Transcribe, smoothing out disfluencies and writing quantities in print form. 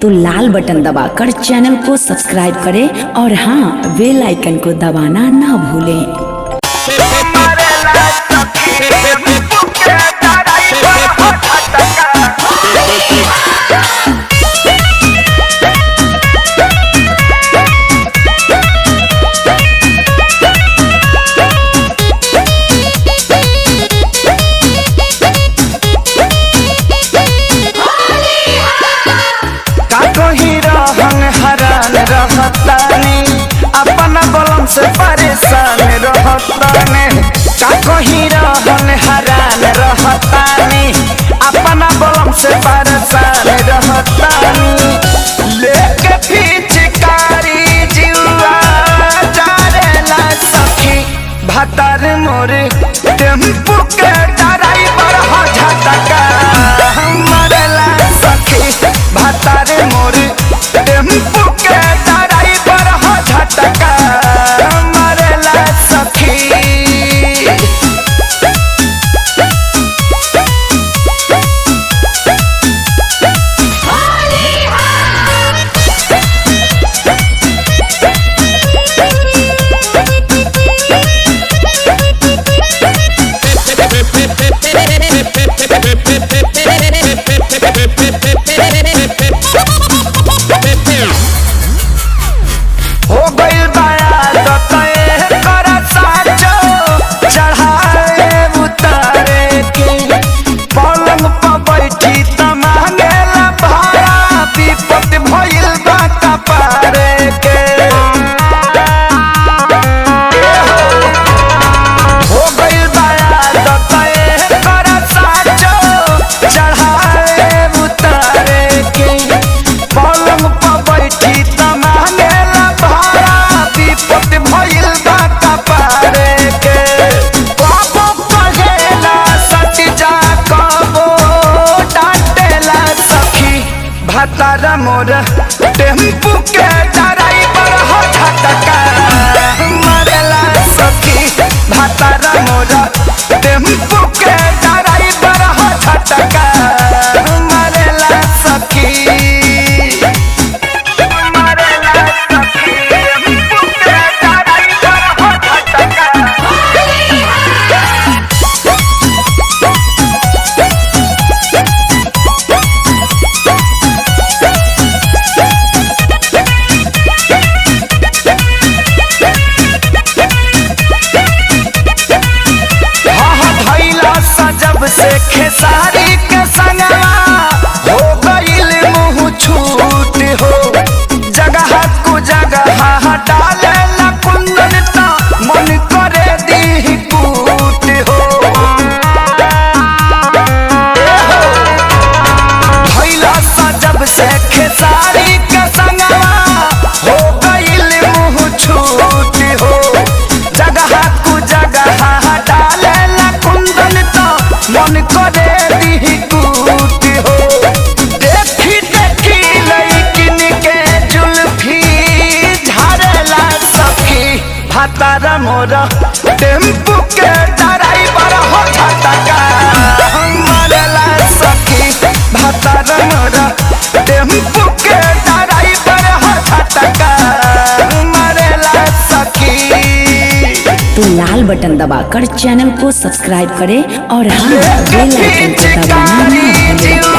तो लाल बटन दबाकर चैनल को सब्सक्राइब करें और हाँ, बेल आइकन को दबाना ना भूलें। अपना बलम से परेशान रहताने का कहीं रहन हरान रहतानी अपना बलम से परेशान रहतानी लेके पिचकारी जीवा जारेला सखी भतार मोरे टेम्पू के ड्राइवर हो झटका मरेला सखी भतार मोरे टेम्पू के ड्राइवर हो झटका मरेला सखी। भतार मोर टेम्पू के ड्राइवर हो झटका मरेला सखी भतार मोर टेम्पू के ड्राइवर हो झटका मरेला सखी मरेला सखी टेम्पू के ड्राइवर हो झटका। जब से खेसारी के संगवा हो गईल मुँह छूट हो जगह को जगह डाले ला कुंदन ता मन करे दी कूट हो भैला सा जब से खेसारी के संगवा हो गईल मुँह छूट हो जगह को जगह डाले ला कुंदन ता मन करे दी कूट हो देखी देखी लइकिन के जुल्फी झारेला सखी भतार मोरा टेम्पू के ड्राइवर हो झटका मरेला सखी भतार मोरा टेम्पू के ड्राइवर हो झटका मरेला सखी। तो लाल बटन दबाकर चैनल को सब्सक्राइब करें और हाँ, बेल आइकन को दबाना ना भूलें।